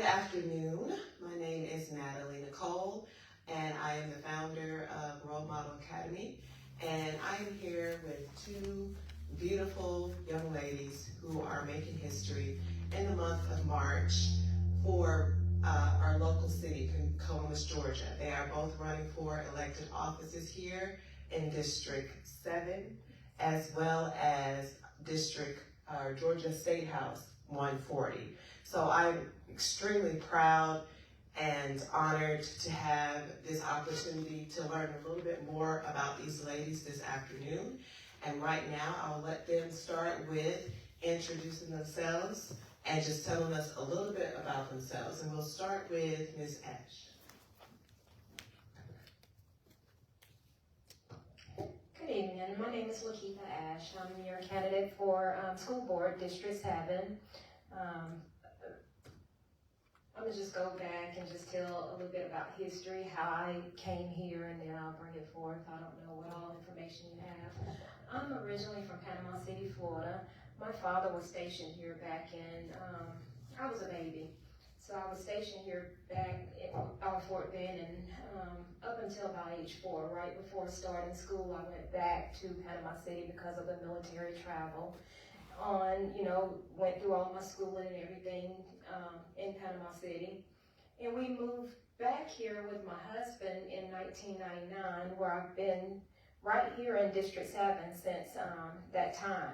Good afternoon. My name is Natalie Nicole, and I am the founder of Role Model Academy. And I am here with two beautiful young ladies who are making history in the month of March for our local city, Columbus, Georgia. They are both running for elected offices here in District 7, as well as Georgia State House 140. So I'm extremely proud and honored to have this opportunity to learn a little bit more about these ladies this afternoon. And right now, I'll let them start with introducing themselves and just telling us a little bit about themselves. And we'll start with Ms. Ashe. Good evening. My name is Laketha Ashe. I'm your candidate for School Board District 7. I'm going to just go back and just tell a little bit about history, how I came here, and then I'll bring it forth. I don't know what all information you have. I'm originally from Panama City, Florida. My father was stationed here back in, I was a baby. So I was stationed here back on Fort Benning up until about age 4. Right before starting school, I went back to Panama City because of the military travel. Went through all my schooling and everything in Panama City. And we moved back here with my husband in 1999, where I've been right here in District 7 since that time.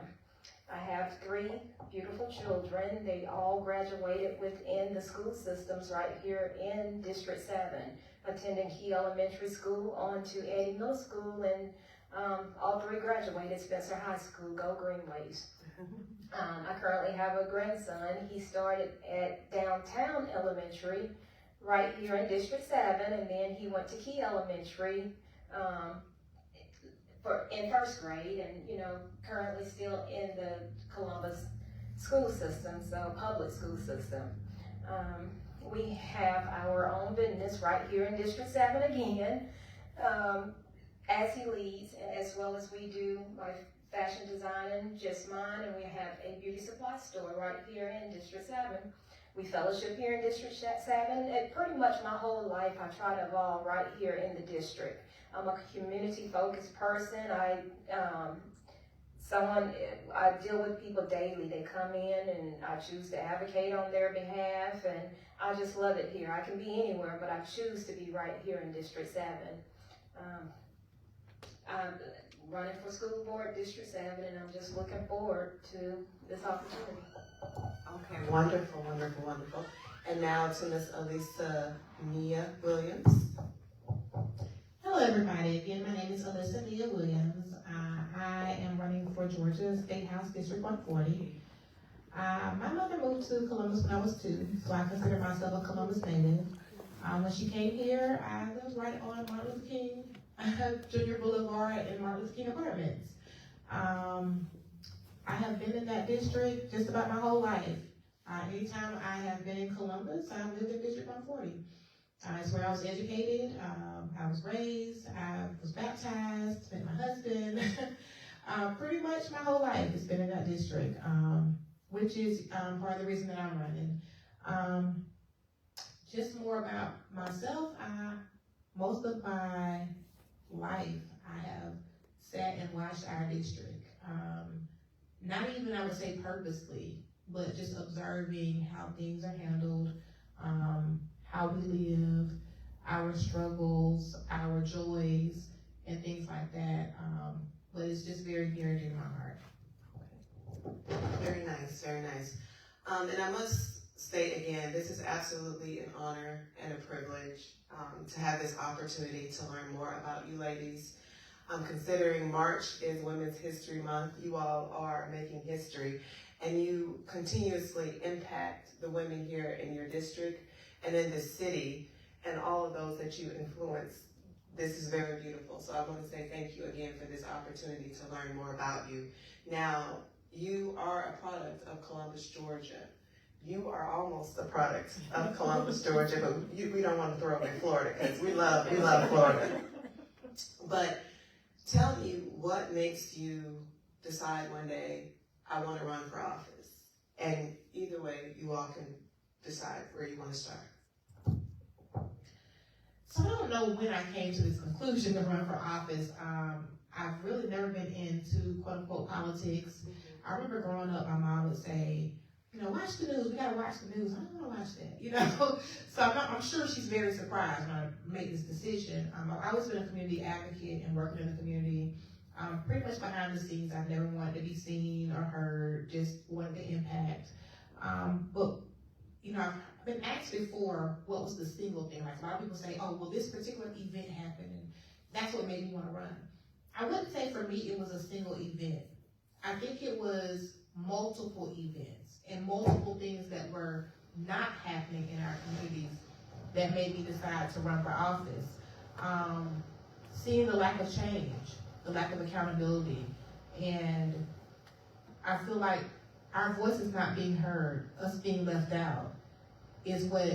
I have 3 beautiful children. They all graduated within the school systems right here in District 7, attending Key Elementary School, on to Eddy Middle School, and all 3 graduated Spencer High School. Go Greenways. I currently have a grandson. He started at Downtown Elementary right here in District 7, and then he went to Key Elementary in 1st grade, and currently still in the Columbus school system, so public school system. We have our own business right here in District 7 again, as he leads, and as well as we do my fashion designing, just mine, and we have a beauty supply store right here in District 7. We fellowship here in District 7, and pretty much my whole life I try to evolve right here in the district. I'm a community-focused person. I deal with people daily. They come in and I choose to advocate on their behalf, and I just love it here. I can be anywhere, but I choose to be right here in District 7. I'm running for School Board District 7, and I'm just looking forward to this opportunity. Okay, wonderful, wonderful, wonderful. And now to Ms. Alyssa Mia Williams. Hello, everybody. Again, my name is Alyssa Mia Williams. I am running for Georgia State House District 140. My mother moved to Columbus when I was 2, so I consider myself a Columbus native. When she came here, I lived right on Martin Luther King Junior Boulevard and Martin Luther King Apartments. I have been in that district just about my whole life. Anytime I have been in Columbus, I've lived in District 140. It's where I was educated, I was raised, I was baptized, met my husband. Pretty much my whole life has been in that district, which is part of the reason that I'm running. Just more about myself, most of my life I have sat and watched our district. Not even, I would say, purposely, but just observing how things are handled, how we live, our struggles, our joys, and things like that. But it's just very dear to my heart. Very nice, very nice. And I must state again, this is absolutely an honor and a privilege to have this opportunity to learn more about you ladies. Considering March is Women's History Month, you all are making history, and you continuously impact the women here in your district and in the city, and all of those that you influence. This is very beautiful. So I want to say thank you again for this opportunity to learn more about you. Now, you are a product of Columbus, Georgia. You are almost a product of Columbus, Georgia, but we don't want to throw away Florida because we love Florida. But tell me, what makes you decide one day, I want to run for office? And either way, you all can decide where you want to start? So I don't know when I came to this conclusion to run for office. I've really never been into quote unquote politics. I remember growing up, my mom would say, watch the news. We gotta watch the news. I don't want to watch that, So I'm sure she's very surprised when I make this decision. I've always been a community advocate and working in the community. Pretty much behind the scenes. I've never wanted to be seen or heard. Just wanted the impact. But I've been asked before, what was the single thing? Like a lot of people say, oh, well, this particular event happened, and that's what made me want to run. I wouldn't say for me it was a single event. I think it was multiple events and multiple things that were not happening in our communities that made me decide to run for office. Seeing the lack of change, the lack of accountability, and I feel like our voice is not being heard, us being left out, is what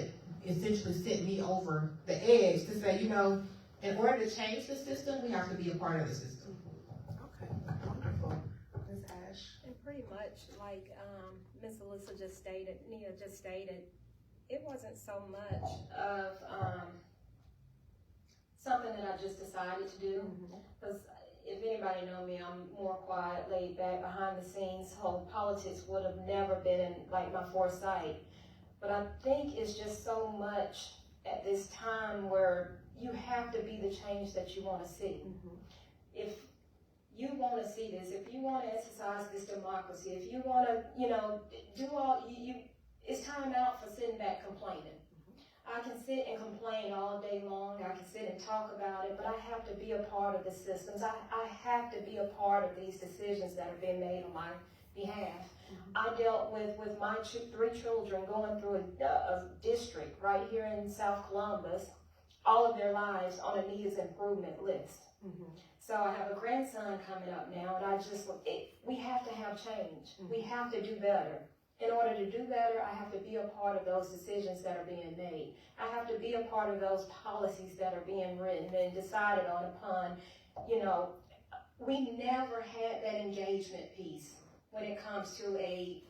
essentially sent me over the edge to say, in order to change the system, we have to be a part of the system. Okay, wonderful. Ms. Ashe? And pretty much like Ms. Alyssa Nia just stated, it wasn't so much Of something that I just decided to do. Because if anybody know me, I'm more quiet, laid back, behind the scenes. Whole politics would have never been in like my foresight. But I think it's just so much at this time where you have to be the change that you want to see. If you want to see this, if you want to exercise this democracy, if you want to, do all, it's time out for sitting back complaining. I can sit and complain all day long. I can sit and talk about it, but I have to be a part of the systems. I have to be a part of these decisions that are being made on my behalf. I dealt with my 3 children going through a district right here in South Columbus, all of their lives on a needs improvement list. So I have a grandson coming up now, and we have to have change. We have to do better. In order to do better, I have to be a part of those decisions that are being made. I have to be a part of those policies that are being written and decided on upon. We never had that engagement piece when it comes to a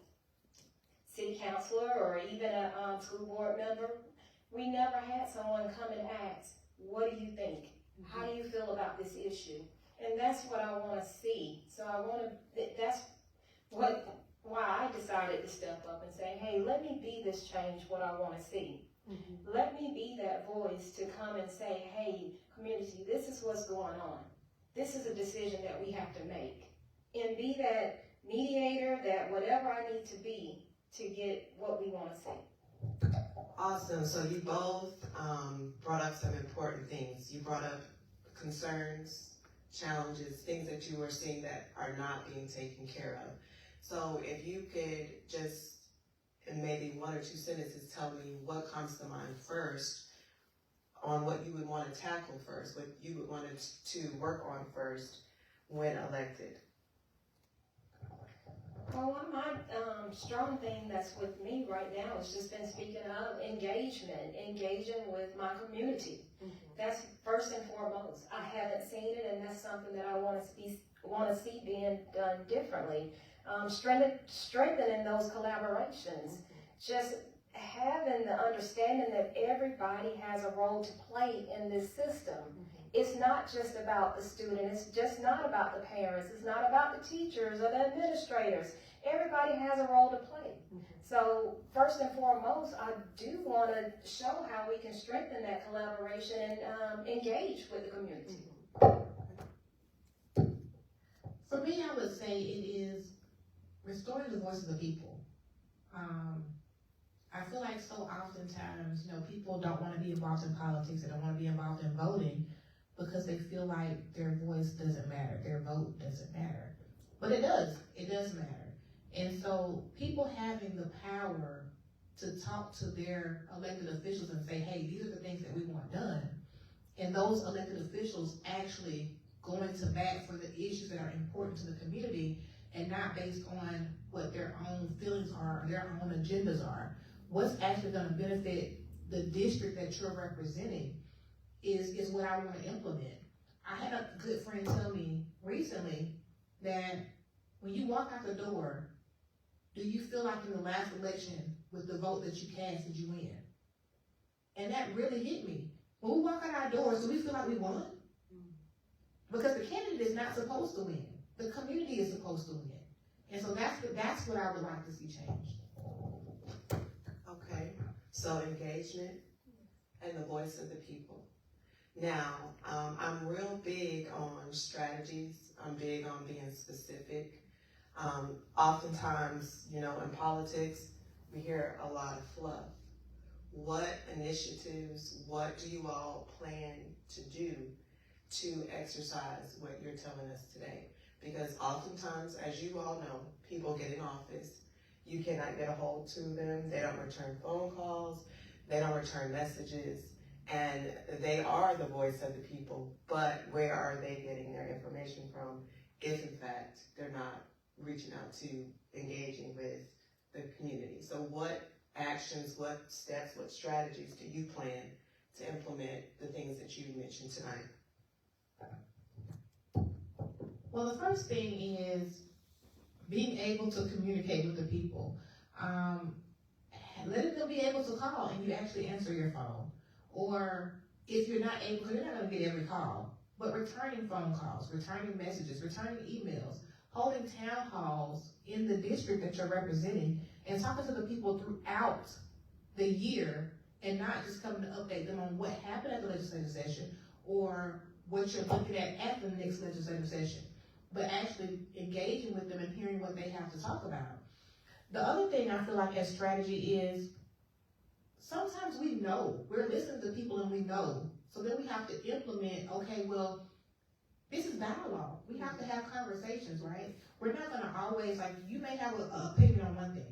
city councilor or even a school board member. We never had someone come and ask, what do you think? How do you feel about this issue? And that's what I want to see. So that's why I decided to step up and say, hey, let me be this change, what I want to see. Let me be that voice to come and say, hey, community, this is what's going on. This is a decision that we have to make. And be that mediator, that whatever I need to be to get what we want to see. Awesome. So you both brought up some important things. You brought up concerns, challenges, things that you were seeing that are not being taken care of. So if you could just, in maybe 1 or 2 sentences, tell me what comes to mind first on what you would want to tackle first, what you would want to work on first when elected. Well, one of my strong thing that's with me right now has just been speaking of engaging with my community. That's first and foremost. I haven't seen it, and that's something that I want to see being done differently. Strengthening those collaborations, just having the understanding that everybody has a role to play in this system. It's not just about the student, it's just not about the parents, it's not about the teachers or the administrators. Everybody has a role to play. So first and foremost, I do want to show how we can strengthen that collaboration and engage with the community. For me, I would say it is restoring the voice of the people. I feel like so oftentimes, people don't want to be involved in politics, they don't want to be involved in voting because they feel like their voice doesn't matter, their vote doesn't matter. But it does matter. And so people having the power to talk to their elected officials and say, hey, these are the things that we want done. And those elected officials actually going to bat for the issues that are important to the community and not based on what their own feelings are or their own agendas are. What's actually going to benefit the district that you're representing is what I want to implement. I had a good friend tell me recently that when you walk out the door, do you feel like in the last election with the vote that you cast did you win? And that really hit me. When we walk out our doors, do we feel like we won? Because the candidate is not supposed to win. The community is supposed to win. And so that's what I would like to see changed. Okay, so engagement and the voice of the people. Now, I'm real big on strategies. I'm big on being specific. Oftentimes, in politics, we hear a lot of fluff. What initiatives, what do you all plan to do to exercise what you're telling us today? Because oftentimes, as you all know, people get in office, you cannot get a hold to them, they don't return phone calls, they don't return messages, and they are the voice of the people, but where are they getting their information from if in fact they're not reaching out to engaging with the community? So what actions, what steps, what strategies do you plan to implement the things that you mentioned tonight? Well, the first thing is being able to communicate with the people. Letting them be able to call and you actually answer your phone. Or if you're not able, because you're not going to get every call, but returning phone calls, returning messages, returning emails, holding town halls in the district that you're representing, and talking to the people throughout the year and not just coming to update them on what happened at the legislative session or what you're looking at the next legislative session, but actually engaging with them and hearing what they have to talk about. The other thing I feel like as strategy is sometimes we know, we're listening to people and we know, so then we have to implement, okay, well, this is dialogue. We have to have conversations, right? We're not going to always, like, you may have an opinion on one thing.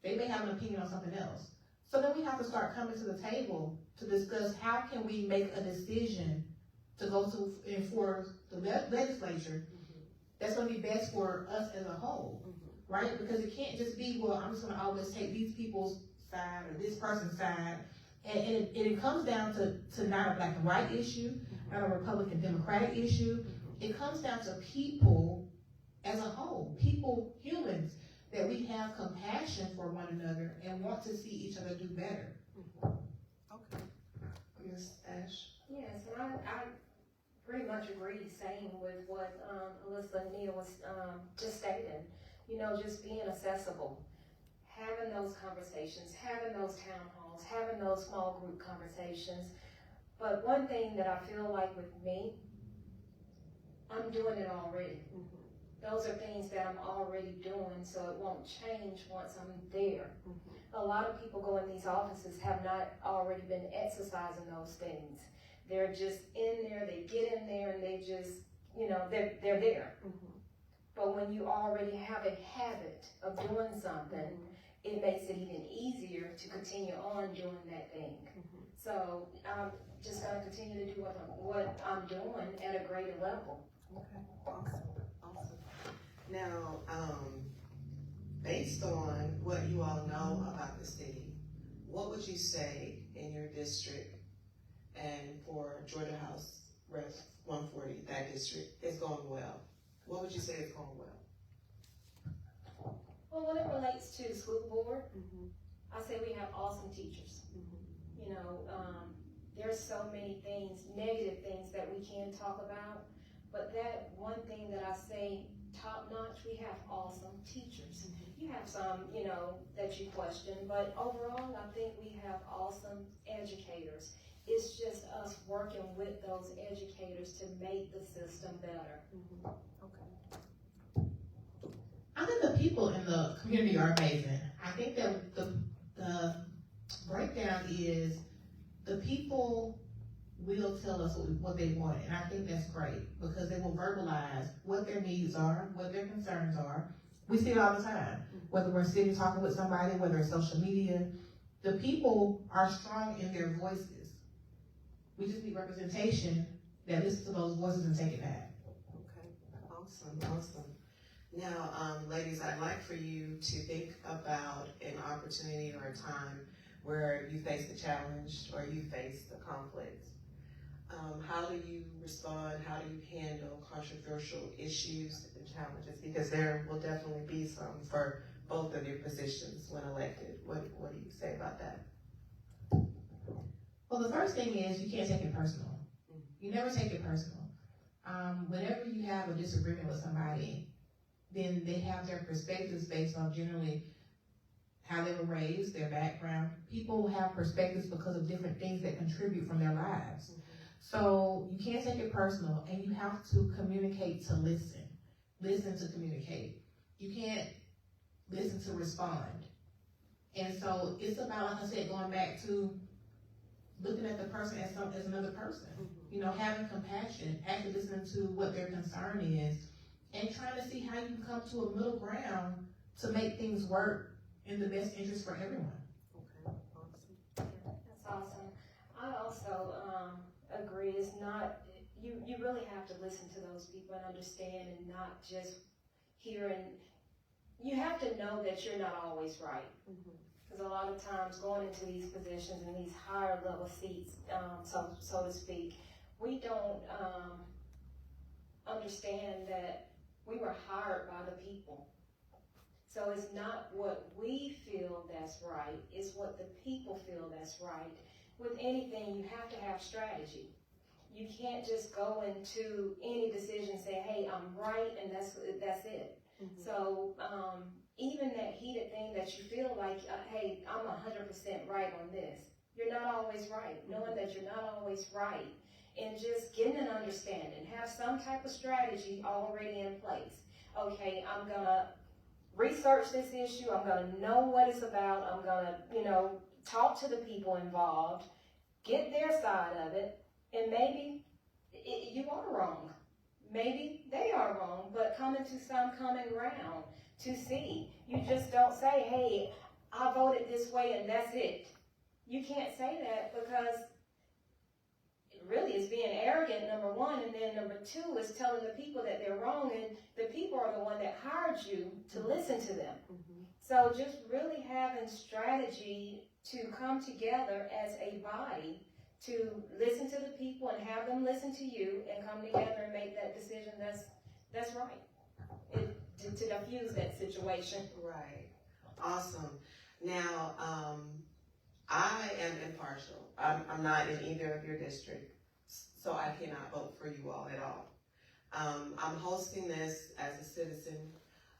They may have an opinion on something else. So then we have to start coming to the table to discuss how can we make a decision to go to and for the legislature that's going to be best for us as a whole, right? Because it can't just be, well, I'm just going to always take these people's side or this person's side. And it comes down to not a black and white issue, not a Republican Democratic issue. It comes down to people as a whole, people, humans, that we have compassion for one another and want to see each other do better. Okay. Ms. Ashe? Yes, and I pretty much agree saying with what Alyssa and Nia was just stating. Just being accessible, having those conversations, having those town halls, having those small group conversations. But one thing that I feel like with me, I'm doing it already. Those are things that I'm already doing, so it won't change once I'm there. A lot of people go in these offices have not already been exercising those things. They're just in there, they get in there, and they just, they're there. But when you already have a habit of doing something, it makes it even easier to continue on doing that thing. So I'm just going to continue to do what I'm doing at a greater level. Okay, awesome. Now, based on what you all know about the city, what would you say in your district and for Georgia House Rep 140, that district, is going well? What would you say is going well? Well, when it relates to the school board, I say we have awesome teachers. There's so many things, negative things that we can talk about, but that one thing that I say top notch, we have awesome teachers. You have some, that you question, but overall, I think we have awesome educators. It's just us working with those educators to make the system better. Okay. I think the people in the community are amazing. I think that the breakdown is the people will tell us what they want, and I think that's great because they will verbalize what their needs are, what their concerns are. We see it all the time, whether we're sitting talking with somebody, whether it's social media. The people are strong in their voices. We just need representation that listens to those voices and take it back. Okay, awesome. Now, ladies, I'd like for you to think about an opportunity or a time where you faced a challenge or you faced a conflict. How do you respond? How do you handle controversial issues and challenges? Because there will definitely be some for both of your positions when elected. What do you say about that? Well, the first thing is you can't take it personal. You never take it personal. Whenever you have a disagreement with somebody, then they have their perspectives based on generally how they were raised, their background. People have perspectives because of different things that contribute from their lives. So you can't take it personal, and you have to communicate to listen. Listen to communicate. You can't listen to respond. And so it's about, like I said, going back to looking at the person as another person. You know, having compassion, actually listening to what their concern is, and trying to see how you can come to a middle ground to make things work in the best interest for everyone. Okay, awesome. Yeah, that's awesome. I also agree. It's not, you really have to listen to those people and understand, and not just hear, and you have to know that you're not always right. Because a lot of times going into these positions and these higher level seats, so to speak, we don't understand that we were hired by the people. So it's not what we feel that's right, it's what the people feel that's right. With anything, you have to have strategy. You can't just go into any decision and say, hey, I'm right, and that's it. So even that heated thing that you feel like, hey, I'm 100% right on this. You're not always right. Knowing that you're not always right, and just getting an understanding, have some type of strategy already in place. Okay, I'm gonna research this issue. I'm gonna know what it's about. I'm gonna, talk to the people involved, get their side of it, and maybe you are wrong. Maybe they are wrong, but coming to some common ground to see. You just don't say, hey, I voted this way and that's it. You can't say that, because it really is being arrogant, number one, and then number two is telling the people that they're wrong, and the people are the one that hired you to listen to them. So just really having strategy to come together as a body to listen to the people and have them listen to you and come together and make that decision that's right. To diffuse that situation. Right. Awesome. Now, I am impartial. I'm not in either of your districts, so I cannot vote for you all at all. I'm hosting this as a citizen.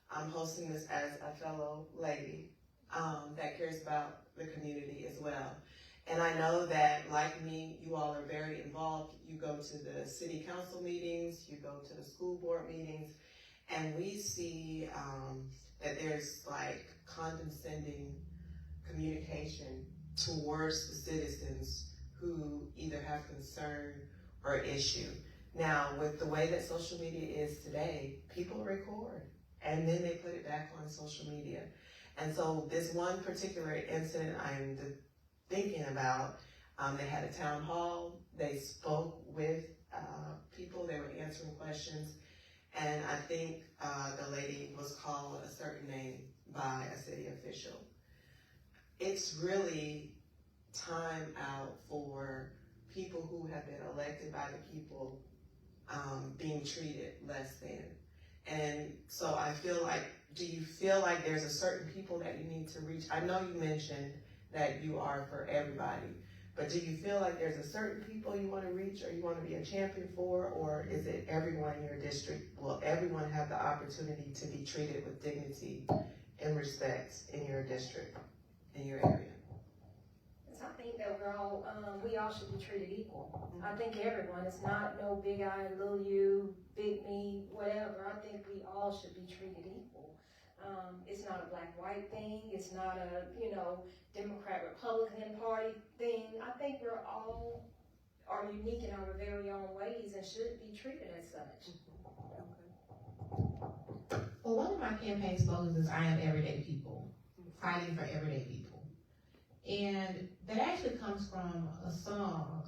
I'm hosting this as a fellow lady that cares about the community as well. And I know that, like me, you all are very involved. You go to the city council meetings, you go to the school board meetings, and we see that there's like condescending communication towards the citizens who either have concern or issue. Now, with the way that social media is today, people record and then they put it back on social media. And so this one particular incident I'm thinking about, they had a town hall, they spoke with people, they were answering questions, and I think the lady was called a certain name by a city official. It's really time out for people who have been elected by the people being treated less than. And so I feel like, do you feel like there's a certain people that you need to reach? I know you mentioned that you are for everybody, but do you feel like there's a certain people you want to reach or you want to be a champion for, or is it everyone in your district? Will everyone have the opportunity to be treated with dignity and respect in your district, in your area? I think that we all should be treated equal. I think everyone, it's not no big I, little you, big me, whatever. I think we all should be treated equal. It's not a black-white thing. It's not a, Democrat-Republican Party thing. I think we're all are unique in our very own ways and should be treated as such. Well, one of my campaign slogans is I am everyday people, fighting for everyday people. And that actually comes from a song.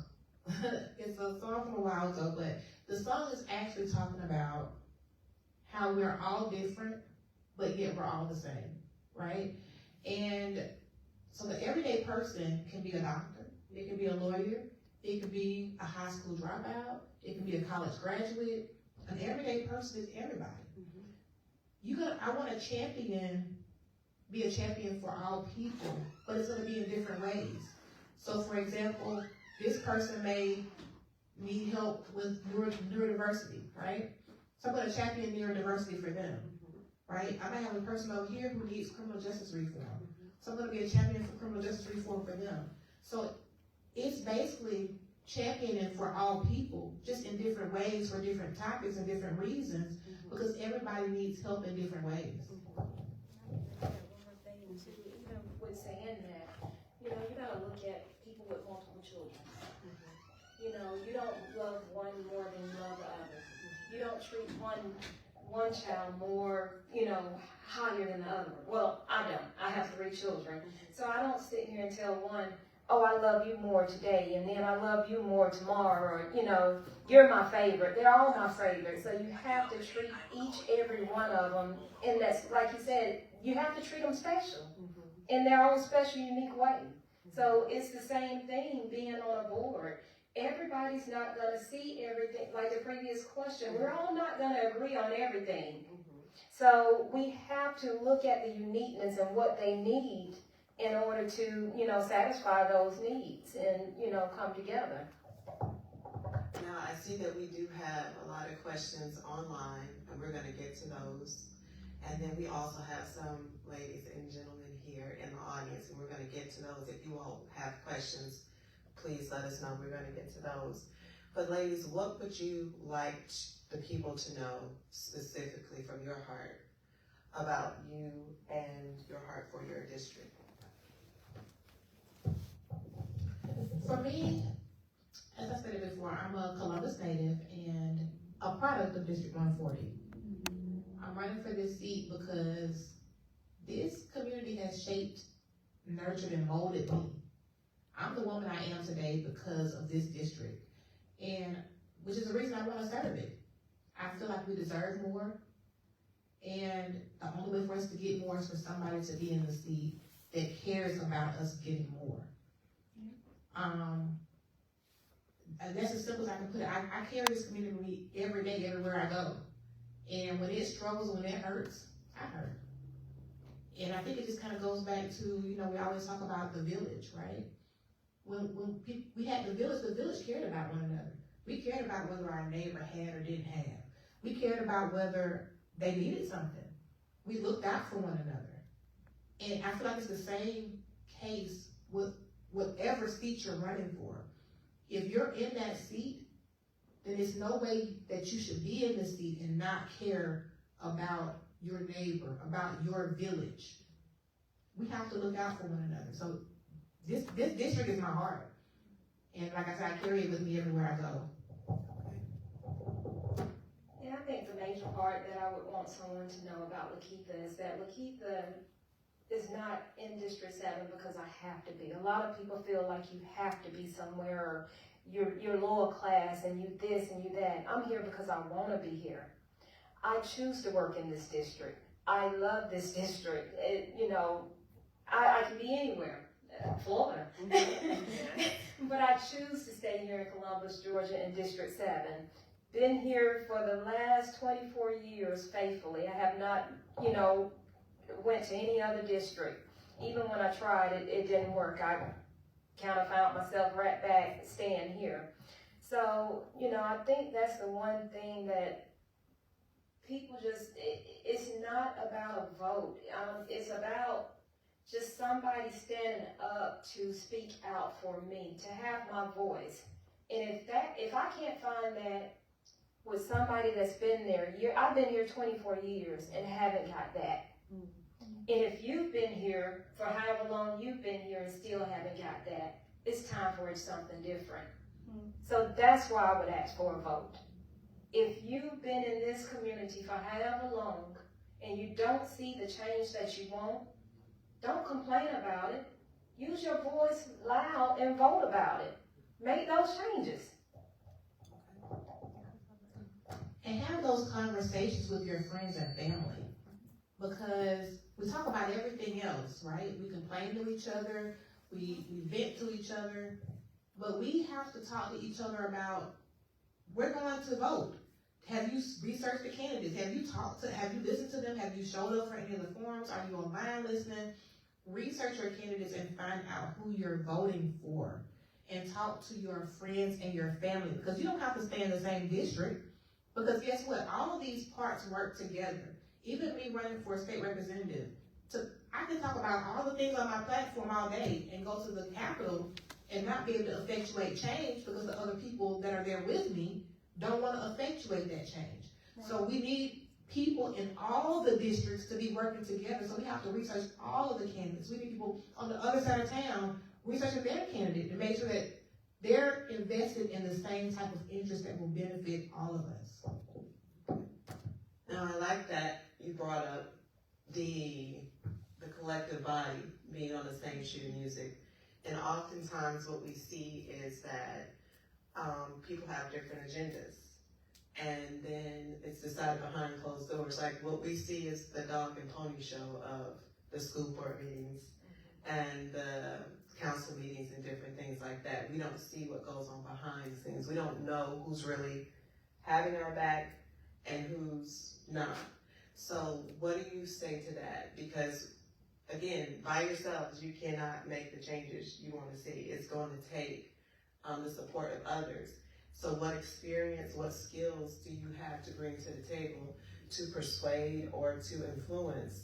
It's a song from a while ago, but the song is actually talking about how we're all different, but yet we're all the same, right? And so the everyday person can be a doctor, it can be a lawyer, it could be a high school dropout, it can be a college graduate. An everyday person is everybody. I want to champion be a champion for all people, but it's going to be in different ways. So, for example, this person may need help with neurodiversity, right? So I'm going to champion neurodiversity for them, right? I might have a person over here who needs criminal justice reform. So I'm going to be a champion for criminal justice reform for them. So it's basically championing for all people, just in different ways for different topics and different reasons, because everybody needs help in different ways. One more thing too, even with saying that, you gotta look at people with multiple children. You don't love one more than you love the other. You don't treat one child more, higher than the other. Well, I don't. I have 3 children. So I don't sit here and tell one, oh, I love you more today, and then I love you more tomorrow, or, you're my favorite. They're all my favorites. So you have to treat every one of them, and that's, like you said, you have to treat them special in their own special, unique way. So it's the same thing being on a board. Everybody's not going to see everything. Like the previous question, we're all not going to agree on everything. So we have to look at the uniqueness and what they need in order to, satisfy those needs and, come together. Now, I see that we do have a lot of questions online, and we're going to get to those. And then we also have some ladies and gentlemen here in the audience, and we're going to get to those. If you all have questions, please let us know. We're going to get to those. But ladies, what would you like the people to know specifically from your heart about you and your heart for your district? For me, as I said it before, I'm a Columbus native and a product of District 140. I'm running for this seat because this community has shaped, nurtured, and molded me. I'm the woman I am today because of this district, and which is the reason I want to serve it. I feel like we deserve more, and the only way for us to get more is for somebody to be in the seat that cares about us getting more. And that's as simple as I can put it. I carry this community with me every day, everywhere I go. And when it struggles, when it hurts, I hurt. And I think it just kind of goes back to, we always talk about the village, right? When we had the village cared about one another. We cared about whether our neighbor had or didn't have. We cared about whether they needed something. We looked out for one another. And I feel like it's the same case with whatever seat you're running for. If you're in that seat, then there's no way that you should be in the seat and not care about your neighbor, about your village. We have to look out for one another. So this district is my heart. And like I said, I carry it with me everywhere I go. And I think the major part that I would want someone to know about Laketha is that Laketha is not in District 7 because I have to be. A lot of people feel like you have to be somewhere, or you're lower class and you this and you that. I'm here because I want to be here. I choose to work in this district. I love this district. I could be anywhere, Florida. But I choose to stay here in Columbus, Georgia in District 7. Been here for the last 24 years faithfully. I have not, went to any other district. Even when I tried, it didn't work. I kind of found myself right back staying here. So, I think that's the one thing that people it's not about a vote. It's about just somebody standing up to speak out for me, to have my voice. And if I can't find that with somebody that's been there, I've been here 24 years and haven't got that. And if you've been here for however long you've been here and still haven't got that, it's time for something different. So that's why I would ask for a vote. If you've been in this community for however long and you don't see the change that you want, don't complain about it. Use your voice loud and vote about it. Make those changes. And have those conversations with your friends and family. Because we talk about everything else, right? We complain to each other, we vent to each other, but we have to talk to each other about, we're going to vote. Have you researched the candidates? Have you listened to them? Have you showed up for any of the forums? Are you online listening? Research your candidates and find out who you're voting for. And talk to your friends and your family, because you don't have to stay in the same district. Because guess what? All of these parts work together. Even me running for a state representative, I can talk about all the things on my platform all day and go to the Capitol and not be able to effectuate change because the other people that are there with me don't want to effectuate that change. Right. So we need people in all the districts to be working together. So we have to research all of the candidates. We need people on the other side of town researching their candidate to make sure that they're invested in the same type of interest that will benefit all of us. Now, I like that you brought up the collective body being on the same sheet of music. And oftentimes what we see is that people have different agendas. And then it's decided behind closed doors. Like what we see is the dog and pony show of the school board meetings and the council meetings and different things like that. We don't see what goes on behind the scenes. We don't know who's really having our back and who's not. So what do you say to that? Because again, by yourselves, you cannot make the changes you want to see. It's going to take the support of others. So what experience, what skills do you have to bring to the table to persuade or to influence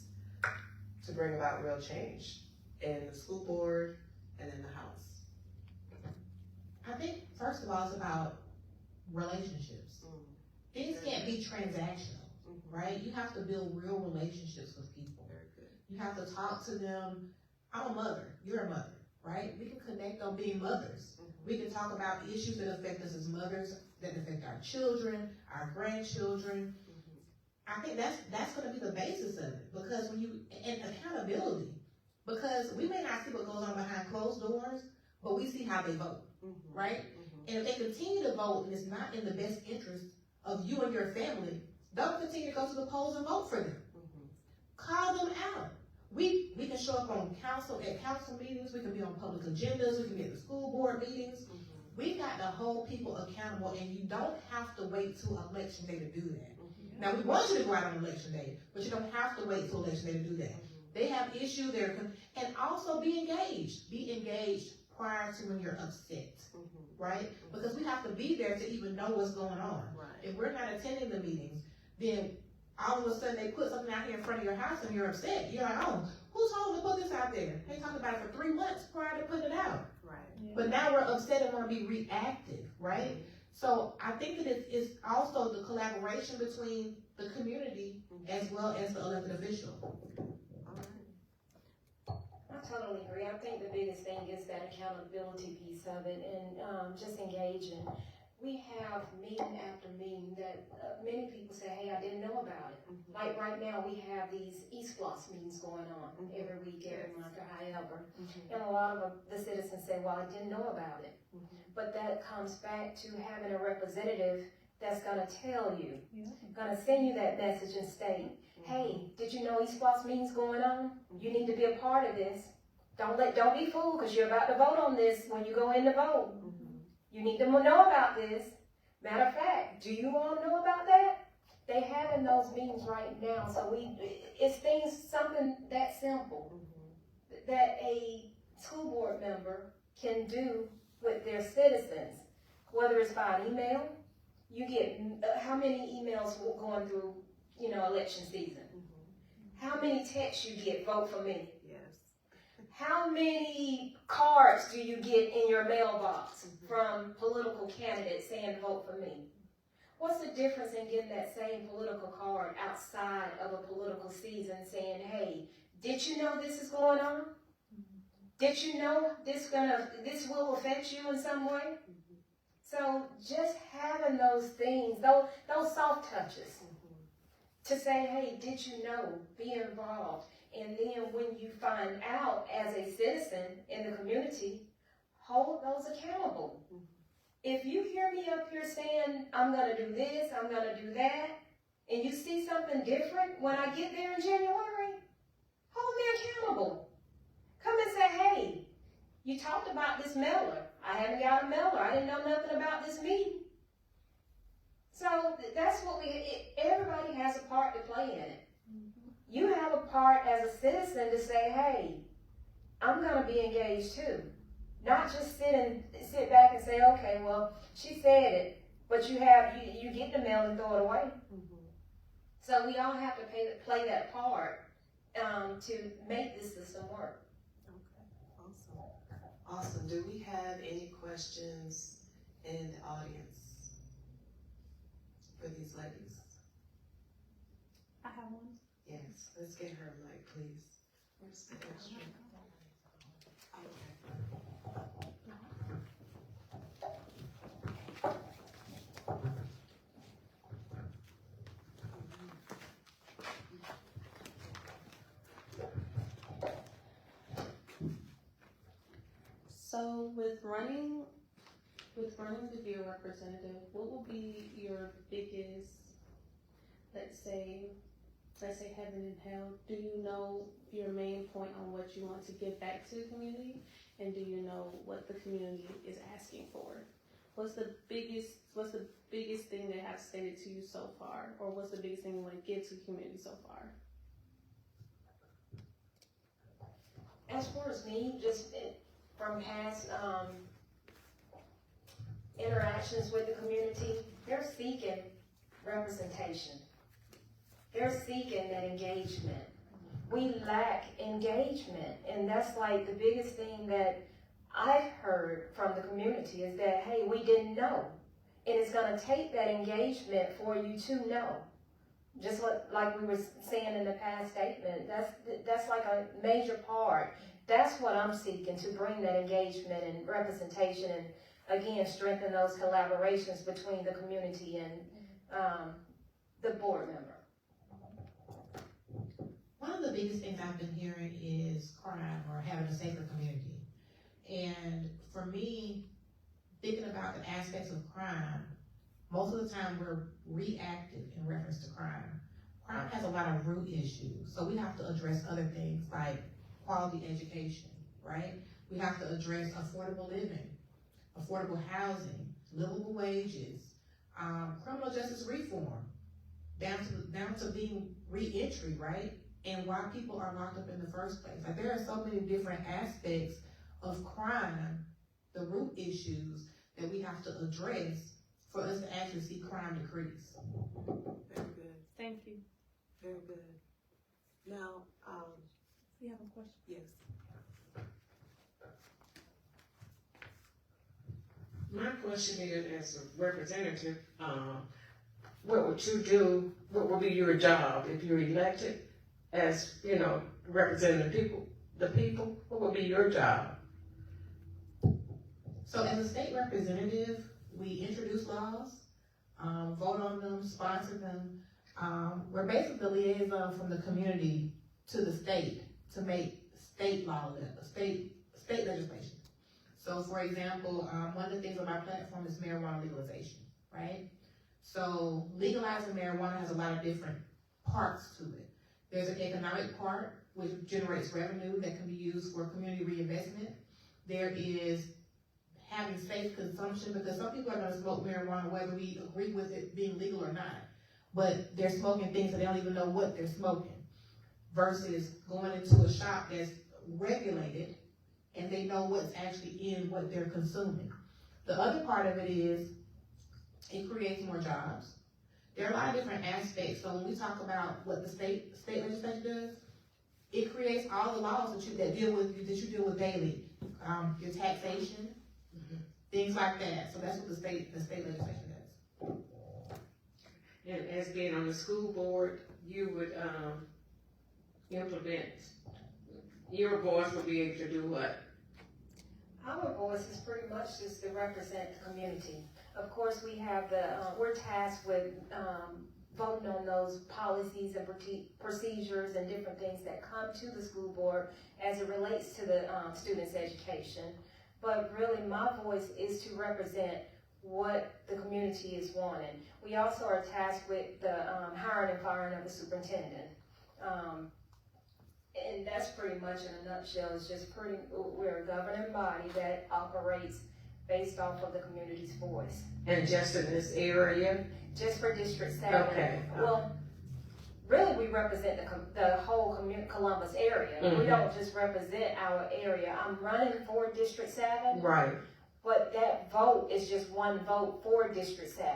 to bring about real change in the school board and in the house? I think, first of all, it's about relationships. Things can't be transactional, right? You have to build real relationships with people. Very good. You have to talk to them. I'm a mother. You're a mother, right? We can connect on being mothers. We can talk about issues that affect us as mothers, that affect our children, our grandchildren. I think that's going to be the basis of it, because and accountability, because we may not see what goes on behind closed doors, but we see how they vote, right? And if they continue to vote and it's not in the best interest of you and your family, don't continue to go to the polls and vote for them. Call them out. We can show up at council meetings, we can be on public agendas, we can be at the school board meetings. We got to hold people accountable, and you don't have to wait till election day to do that. Now, we want you to go out on election day, but you don't have to wait till election day to do that. They have issues there, and also be engaged. Be engaged prior to when you're upset, right? Because we have to be there to even know what's going on. Right. If we're not attending the meetings, then all of a sudden they put something out here in front of your house and you're upset. You're like, oh, who told them to put this out there? They talked about it for 3 months prior to putting it out. Right. Yeah. But now we're upset and want to be reactive, right? So I think that it's also the collaboration between the community as well as the elected official. I totally agree. I think the biggest thing is that accountability piece of it, and just engaging. We have meeting after meeting that many people say, hey, I didn't know about it. Like right now, we have these East-Floss meetings going on every week, every month, or however. And a lot of the citizens say, well, I didn't know about it. But that comes back to having a representative that's going to tell you, going to send you that message and state, hey, did you know East-Floss meetings going on? You need to be a part of this. Don't be fooled, because you're about to vote on this when you go in to vote. You need to know about this. Matter of fact, do you all know about that? They having those meetings right now. So it's something that simple that a school board member can do with their citizens, whether it's by email. You get how many emails going through, election season? How many texts you get? Vote for me. How many cards do you get in your mailbox from political candidates saying vote for me? What's the difference in getting that same political card outside of a political season saying, hey, did you know this is going on? Did you know this will affect you in some way? So just having those things, those soft touches, to say, hey, did you know? Be involved. And then when you find out as a citizen in the community, hold those accountable. If you hear me up here saying, I'm going to do this, I'm going to do that, and you see something different when I get there in January, hold me accountable. Come and say, hey, you talked about this mailer. I haven't got a mailer. I didn't know nothing about this meeting. So that's what everybody has a part to play in it. You have a part as a citizen to say, hey, I'm gonna be engaged too. Not just sit back and say, okay, well, she said it, but you get the mail and throw it away. So we all have to play that part to make this system work. Okay, awesome. Awesome. Do we have any questions in the audience for these ladies? I have one. Yes, let's get her a mic, please. Where's the extra? So with running to be a representative, what will be your biggest, let's say heaven and hell? Do you know your main point on what you want to give back to the community? And do you know what the community is asking for? What's the biggest thing they have stated to you so far? Or what's the biggest thing you want to give to the community so far? As far as me, just from past interactions with the community, they're seeking representation. They're seeking that engagement. We lack engagement, and that's like the biggest thing that I've heard from the community is that, hey, we didn't know. And it's gonna take that engagement for you to know. Just like we were saying in the past statement, that's like a major part. That's what I'm seeking, to bring that engagement and representation and, again, strengthen those collaborations between the community and the board member. One of the biggest things I've been hearing is crime or having a safer community. And for me, thinking about the aspects of crime, most of the time we're reactive in reference to crime. Crime has a lot of root issues, so we have to address other things like quality education, right? We have to address affordable living, affordable housing, livable wages, criminal justice reform, down to being re-entry, right? And why people are locked up in the first place. Like, there are so many different aspects of crime, the root issues that we have to address for us to actually see crime decrease. Very good. Thank you. Very good. Now, You have a question? yes. My question is, as a representative, what would you do? What would be your job if you're elected as, representing the people? What would be your job? So as a state representative, we introduce laws, vote on them, sponsor them. We're basically the liaison from the community to the state to make state law, state legislation. So for example, one of the things on my platform is marijuana legalization, right? So legalizing marijuana has a lot of different parts to it. There's an economic part, which generates revenue that can be used for community reinvestment. There is having safe consumption, because some people are going to smoke marijuana whether we agree with it being legal or not. But they're smoking things that they don't even know what they're smoking, versus going into a shop that's regulated and they know what's actually in what they're consuming. The other part of it is it creates more jobs. There are a lot of different aspects. So when we talk about what the state legislature does, it creates all the laws that you deal with daily, your taxation, things like that. So that's what the state legislation does. And as being on the school board, you would implement, your voice would be able to do what? Our voice is pretty much just to represent the community. Of course, we have we're tasked with voting on those policies and procedures and different things that come to the school board as it relates to the students' education. But really, my voice is to represent what the community is wanting. We also are tasked with the hiring and firing of the superintendent. And that's pretty much in a nutshell. It's just we're a governing body that operates based off of the community's voice. And just in this area? Just for District 7. Okay. Well, really we represent the whole Columbus area. We don't just represent our area. I'm running for District 7. Right. But that vote is just one vote for District 7.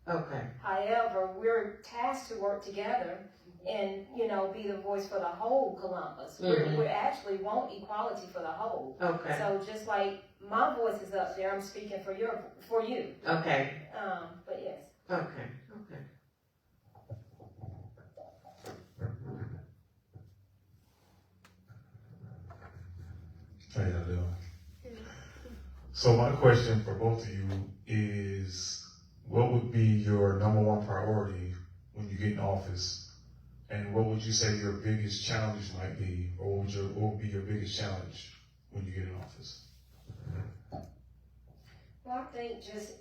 Okay. However, we're tasked to work together and, be the voice for the whole Columbus. We actually want equality for the whole. Okay. So just like my voice is up there, I'm speaking for you. Okay. But yes. Okay. How y'all doing? So my question for both of you is, what would be your number one priority when you get in office? And what would you say your biggest challenge might be? Or what would be your biggest challenge when you get in office? Well, I think just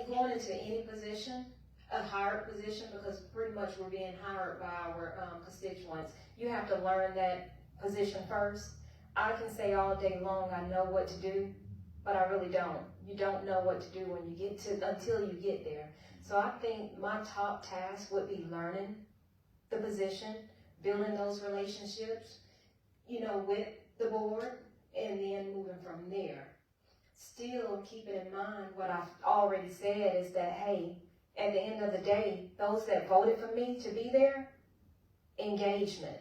going into any position, a hired position, because pretty much we're being hired by our constituents, you have to learn that position first. I can say all day long I know what to do, but I really don't. You don't know what to do until you get there. So I think my top task would be learning the position, building those relationships, with the board, and then moving from there. Still keeping in mind what I've already said is that, hey, at the end of the day, those that voted for me to be there, engagement.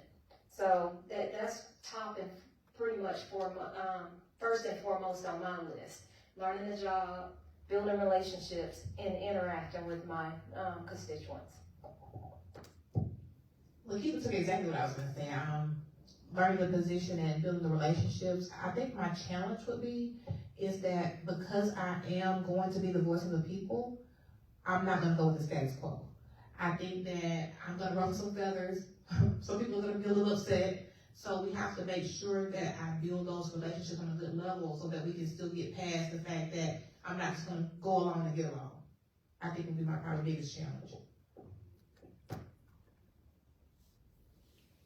So that's top and pretty much first and foremost on my list. Learning the job, building relationships, and interacting with my constituents. Laketha took exactly what I was going to say. Learning the position and building the relationships. I think my challenge would be is that because I am going to be the voice of the people, I'm not going to go with the status quo. I think that I'm going to ruffle some feathers. Some people are going to be a little upset. So we have to make sure that I build those relationships on a good level so that we can still get past the fact that I'm not just going to go along and get along. I think would be my probably biggest challenge.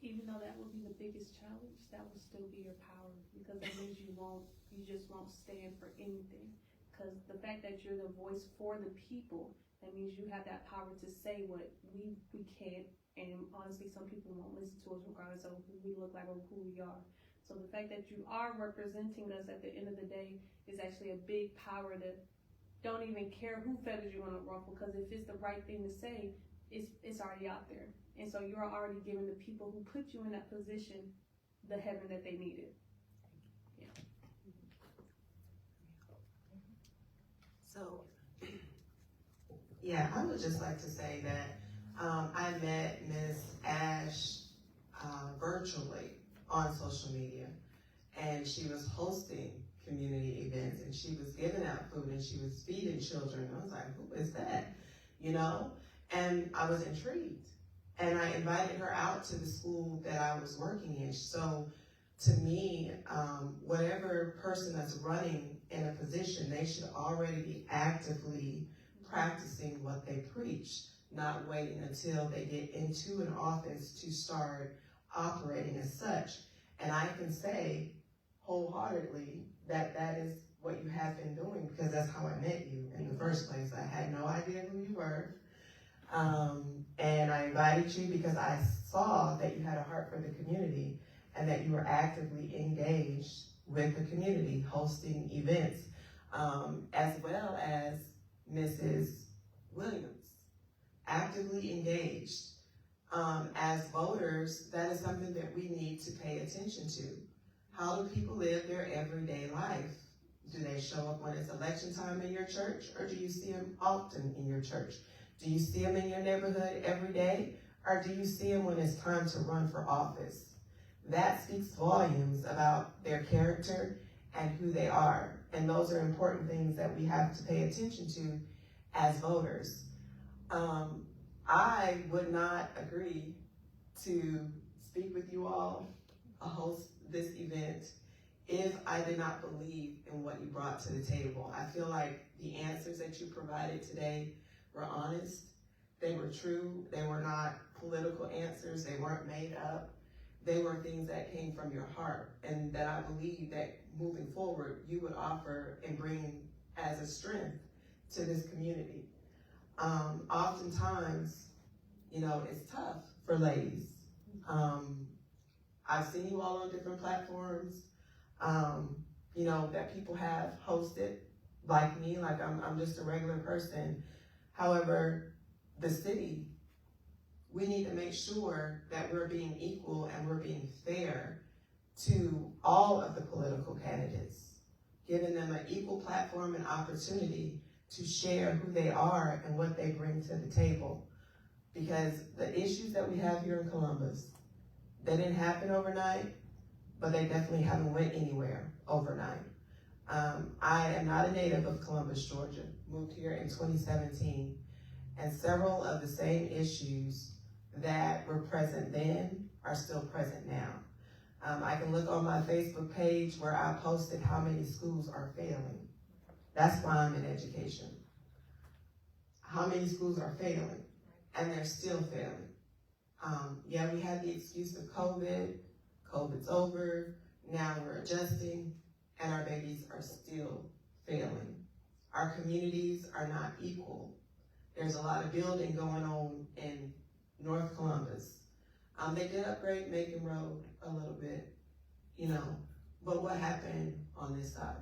Even though that would be the biggest challenge, that will still be your power, because that means you just won't stand for anything. Because the fact that you're the voice for the people, that means you have that power to say what we can't. And honestly, some people won't listen to us regardless of who we look like or who we are. So the fact that you are representing us at the end of the day is actually a big power that don't even care who feathers you want to ruffle, because if it's the right thing to say, it's already out there. And so you're already giving the people who put you in that position the heaven that they needed. Yeah. So, yeah, I would just like to say that I met Ms. Ashe virtually on social media, and she was hosting community events, and she was giving out food, and she was feeding children. I was like, who is that? And I was intrigued. And I invited her out to the school that I was working in. So to me, whatever person that's running in a position, they should already be actively practicing what they preach, not waiting until they get into an office to start operating as such. And I can say wholeheartedly that that is what you have been doing, because that's how I met you in the first place. I had no idea who you were. And I invited you because I saw that you had a heart for the community and that you were actively engaged with the community, hosting events, as well as Mrs. Williams, actively engaged. As voters, that is something that we need to pay attention to. How do people live their everyday life? Do they show up when it's election time in your church, or do you see them often in your church? Do you see them in your neighborhood every day, or do you see them when it's time to run for office? That speaks volumes about their character and who they are. And those are important things that we have to pay attention to as voters. I would not agree to speak with you all, host this event, if I did not believe in what you brought to the table. I feel like the answers that you provided today were honest, they were true, they were not political answers, they weren't made up, they were things that came from your heart, and that I believe that moving forward you would offer and bring as a strength to this community. Oftentimes, you know, it's tough for ladies. I've seen you all on different platforms, you know, that people have hosted, like me, like I'm just a regular person. However, the city, we need to make sure that we're being equal and we're being fair to all of the political candidates, giving them an equal platform and opportunity to share who they are and what they bring to the table. Because the issues that we have here in Columbus, they didn't happen overnight, but they definitely haven't went anywhere overnight. I am not a native of Columbus, Georgia, moved here in 2017, and several of the same issues that were present then are still present now. I can look on my Facebook page where I posted how many schools are failing. That's why I'm in education. How many schools are failing, and they're still failing. Yeah, we had the excuse of COVID. COVID's over. Now we're adjusting, and our babies are still failing. Our communities are not equal. There's a lot of building going on in North Columbus. They did upgrade Macon Road a little bit, you know, but what happened on this side?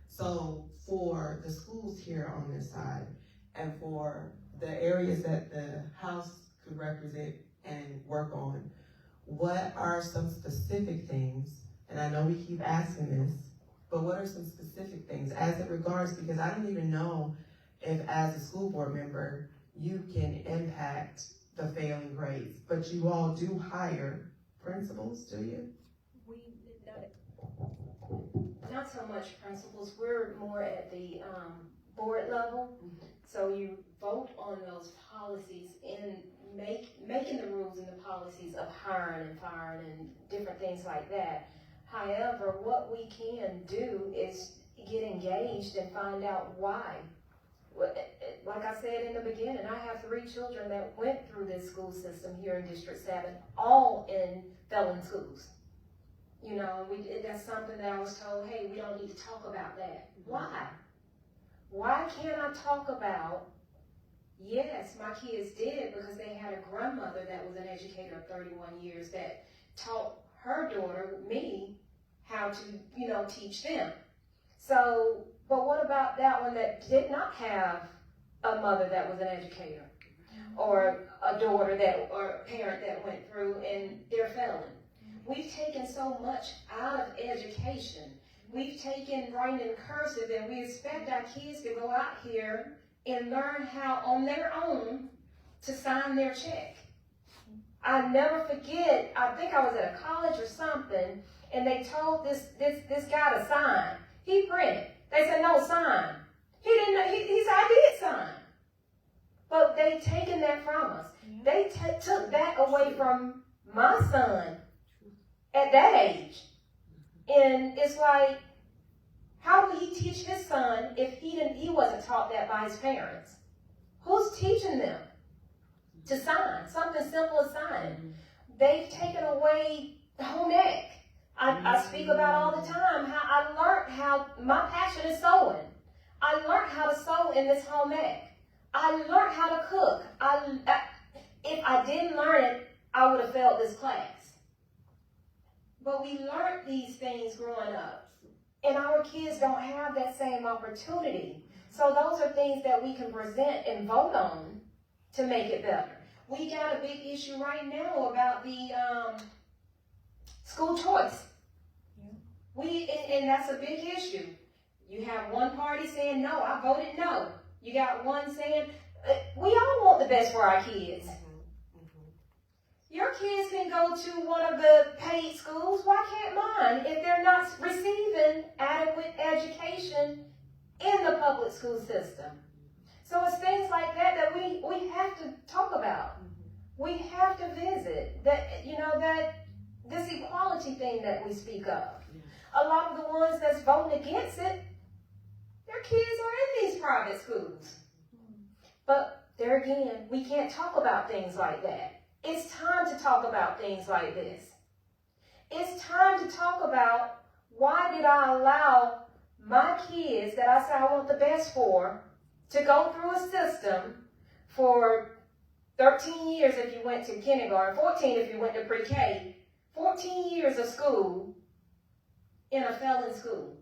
So for the schools here on this side, and for the areas that the House could represent and work on, what are some specific things, and I know we keep asking this, but what are some specific things as it regards, because I don't even know if as a school board member, you can impact the failing grades, but you all do hire principals, do you? We not so much principals. We're more at the board level. So you vote on those policies and making the rules and the policies of hiring and firing and different things like that. However, what we can do is get engaged and find out why. Like I said in the beginning, I have 3 children that went through this school system here in District 7, all in felon schools. You know, that's something that I was told, hey, we don't need to talk about that. Why? Why can't I talk about, yes, my kids did because they had a grandmother that was an educator of 31 years that taught her daughter, me, how to, you know, teach them. So, but what about that one that did not have a mother that was an educator, or a daughter that, or a parent that went through and they're felon? We've taken so much out of education. We've taken writing in cursive, and we expect our kids to go out here and learn how on their own to sign their check. I never forget, I think I was at a college or something, and they told this guy to sign. He printed. They said, no, sign. He didn't know, he said, I did sign. But they taken that from us. They took that away from my son at that age. And it's like, how will he teach his son if he wasn't taught that by his parents? Who's teaching them to sign? Something simple as signing. They've taken away home ec. I speak about all the time how I learned how my passion is sewing. I learned how to sew in this home ec. I learned how to cook. If I didn't learn it, I would have failed this class. But we learned these things growing up, and our kids don't have that same opportunity. So those are things that we can present and vote on to make it better. We got a big issue right now about the school choice. And that's a big issue. You have one party saying, no, I voted no. You got one saying, we all want the best for our kids. Your kids can go to one of the paid schools. Why can't mine if they're not receiving adequate education in the public school system? So it's things like that we have to talk about. We have to visit that, you know, that this equality thing that we speak of. A lot of the ones that's voting against it, their kids are in these private schools. But there again, we can't talk about things like that. It's time to talk about things like this. It's time to talk about, why did I allow my kids that I say I want the best for to go through a system for 13 years if you went to kindergarten, 14 if you went to pre-K, 14 years of school in a felon school.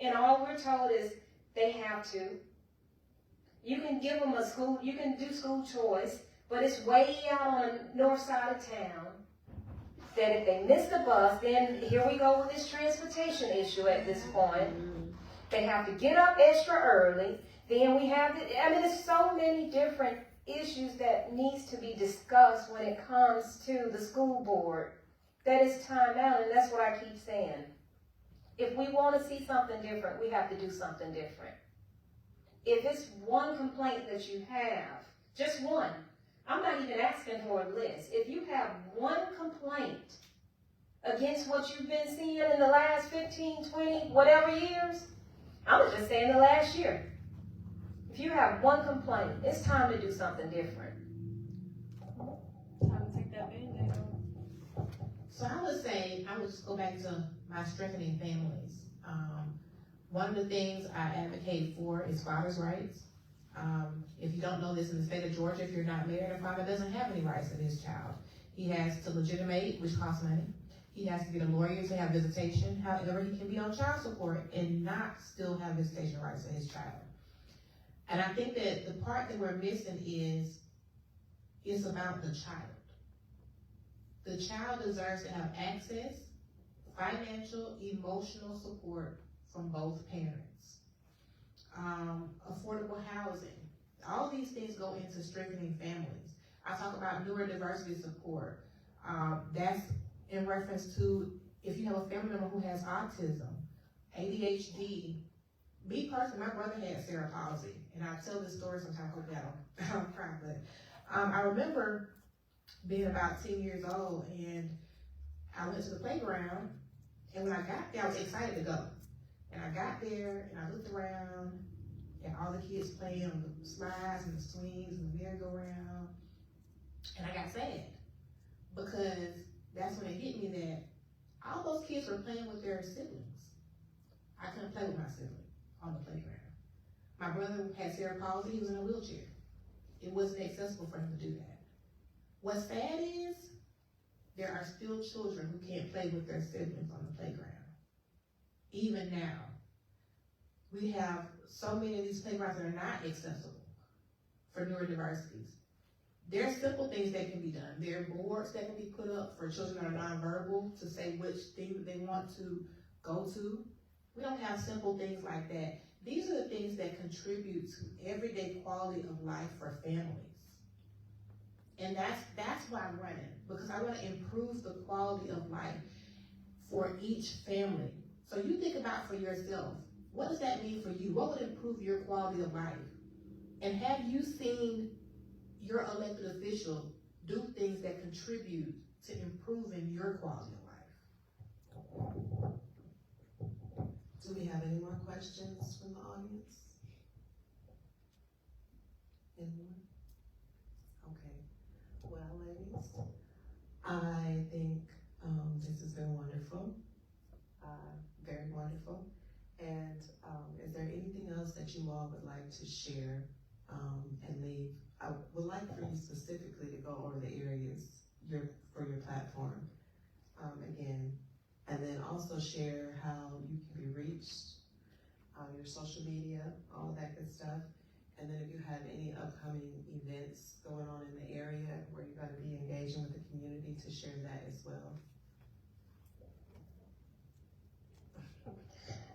And all we're told is they have to. You can give them a school, you can do school choice, but it's way out on the north side of town that if they miss the bus, then here we go with this transportation issue at this point. They have to get up extra early. Then we have, there's so many different issues that needs to be discussed when it comes to the school board. That is time out, and that's what I keep saying. If we want to see something different, we have to do something different. If it's one complaint that you have, just one, I'm not even asking for a list. If you have one complaint against what you've been seeing in the last 15, 20, whatever years, I'm going to just say in the last year. If you have one complaint, it's time to do something different. Time to take that Band-Aid off. So I would say, I would just go back to my strengthening families. One of the things I advocate for is father's rights. If you don't know this, in the state of Georgia, if you're not married, a father doesn't have any rights in his child. He has to legitimate, which costs money. He has to get a lawyer to have visitation. However, he can be on child support and not still have visitation rights to his child. And I think that the part that we're missing is it's about the child. The child deserves to have access, financial, emotional support from both parents. Affordable housing. All these things go into strengthening families. I talk about neurodiversity support. That's in reference to if you have a family member who has autism, ADHD. Me personally, my brother had cerebral palsy, and I tell this story sometimes. Hopefully I don't cry, but I remember being about 10 years old, and I went to the playground, and when I got there, I was excited to go. And I got there, and I looked around, and all the kids playing on the slides and the swings and the merry-go-round, and I got sad, because that's when it hit me that all those kids were playing with their siblings. I couldn't play with my sibling on the playground. My brother had cerebral palsy, he was in a wheelchair. It wasn't accessible for him to do that. What's sad is, there are still children who can't play with their siblings on the playground. Even now, we have so many of these playgrounds that are not accessible for neurodiversities. There are simple things that can be done. There are boards that can be put up for children that are nonverbal to say which thing they want to go to. We don't have simple things like that. These are the things that contribute to everyday quality of life for families. And that's why I'm running, because I want to improve the quality of life for each family. So you think about for yourself, what does that mean for you? What would improve your quality of life? And have you seen your elected official do things that contribute to improving your quality of life? Do we have any more questions from the audience? Anyone? Okay. Well, ladies, I think this has been wonderful. Very wonderful. And is there anything else that you all would like to share and leave? I would like for you specifically to go over the areas for your platform again, and then also share how you can be reached, your social media, all of that good stuff. And then if you have any upcoming events going on in the area where you're going to be engaging with the community, to share that as well.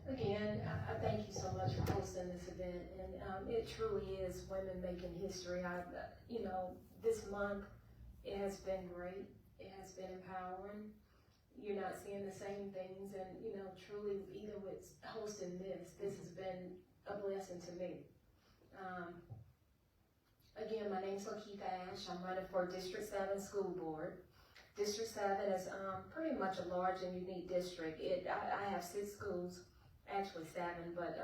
Again, I thank you so much for hosting this event, and it truly is Women Making History. This month, it has been great. It has been empowering. You're not seeing the same things, and truly, even with hosting this has been a blessing to me. Again, my name's Laketha Ashe. I'm running for District 7 School Board. District 7 is pretty much a large and unique district. I have 6 schools. Actually 7, but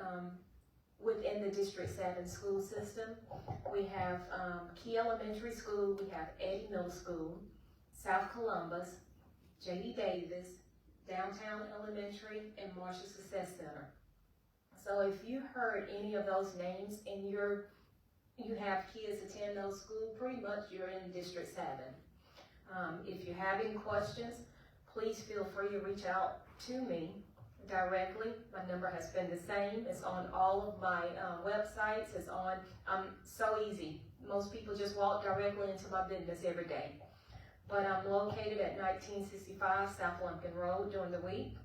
within the District 7 school system, we have Key Elementary School, we have Eddy Middle School, South Columbus, J.D. Davis, Downtown Elementary, and Marshall Success Center. So if you heard any of those names and you have kids attend those schools, pretty much you're in District 7. If you have any questions, please feel free to reach out to me directly. My number has been the same. It's on all of my websites. It's on, so easy. Most people just walk directly into my business every day. But I'm located at 1965 South Lumpkin Road during the week.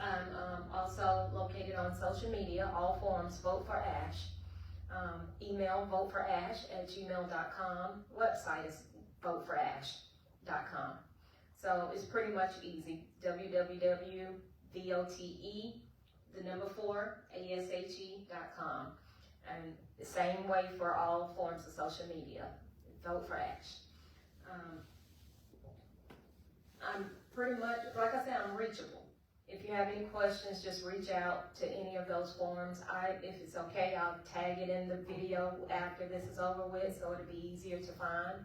I'm also located on social media, all forums, Vote for Ashe. Email voteforashe@gmail.com. Website is voteforashe.com. So it's pretty much easy. www.vote4ashe.com. And the same way for all forms of social media. Vote for Ashe. I'm pretty much, like I said, I'm reachable. If you have any questions, just reach out to any of those forums. If it's okay, I'll tag it in the video after this is over with, so it'll be easier to find.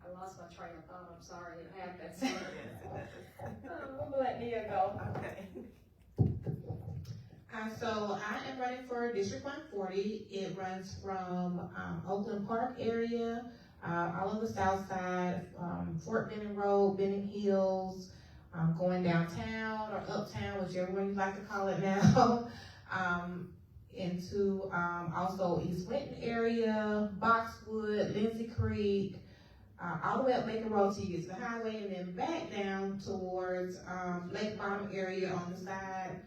I lost my train of thought. I'm sorry, it happens. I'm gonna let Nia go. Okay. So I am running for District 140. It runs from Oakland Park area, all of the south side, Fort Benning Road, Benning Hills, going downtown or uptown, whichever one you like to call it now, into also East Winton area, Boxwood, Lindsay Creek, all the way up Macon Road till you get to the highway, and then back down towards Lake Bottom area on the side,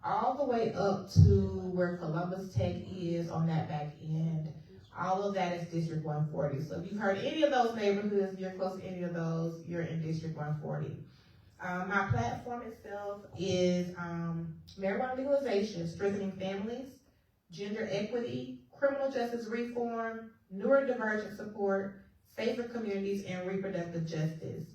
all the way up to where Columbus Tech is on that back end. All of that is District 140. So if you've heard any of those neighborhoods, you're close to any of those, you're in District 140. My platform itself is marijuana legalization, strengthening families, gender equity, criminal justice reform, neurodivergent support, safer communities, and reproductive justice.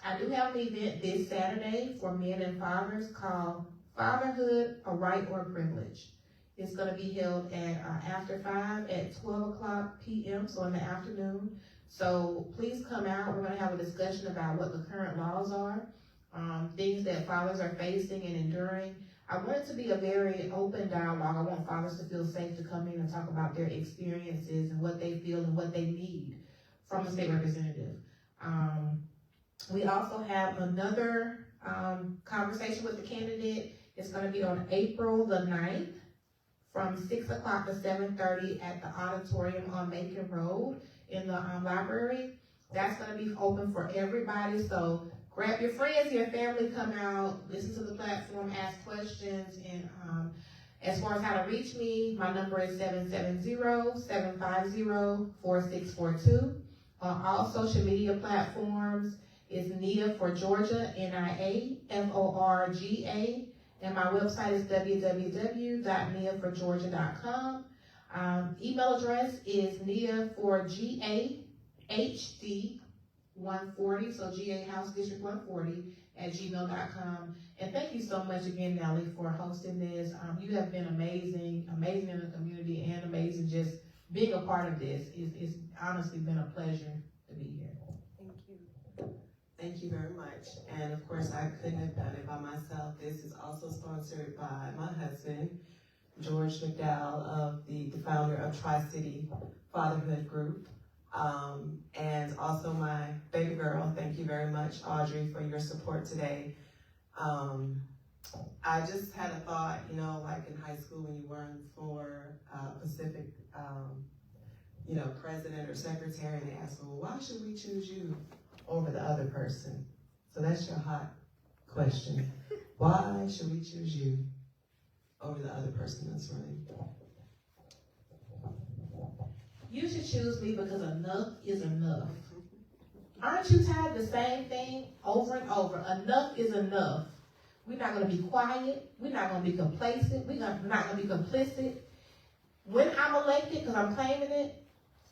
I do have an event this Saturday for men and fathers called Fatherhood, a Right or a Privilege. It's going to be held at after 5 at 12 o'clock p.m., so in the afternoon. So please come out. We're going to have a discussion about what the current laws are, things that fathers are facing and enduring. I want it to be a very open dialogue. I want fathers to feel safe to come in and talk about their experiences and what they feel and what they need from the state representative. We also have another conversation with the candidate. It's going to be on April the 9th from 6 o'clock to 7:30 at the auditorium on Macon Road in the library. That's going to be open for everybody. So grab your friends, your family, come out, listen to the platform, ask questions. And as far as how to reach me, my number is 770-750-4642. On all social media platforms is NIA for Georgia, NIA-FORGA. And my website is www.niaforgeorgia.com. Email address is niaforgahd140, so GA House District 140 @gmail.com. And thank you so much again, Nellie, for hosting this. You have been amazing in the community and amazing just being a part of this. It's honestly been a pleasure to be here. Thank you. Thank you very much. And of course, I couldn't have done it by myself. This is also sponsored by my husband, George McDowell, the founder of Tri-City Fatherhood Group. And also my baby girl, thank you very much, Audrey, for your support today. I just had a thought, like in high school when you run for Pacific, president or secretary, and they ask, well, why should we choose you over the other person? So that's your hot question. Why should we choose you over the other person that's running? You should choose me because enough is enough. Aren't you tired of the same thing over and over? Enough is enough. We're not going to be quiet. We're not going to be complacent. We're not going to be complicit. When I'm elected, because I'm claiming it,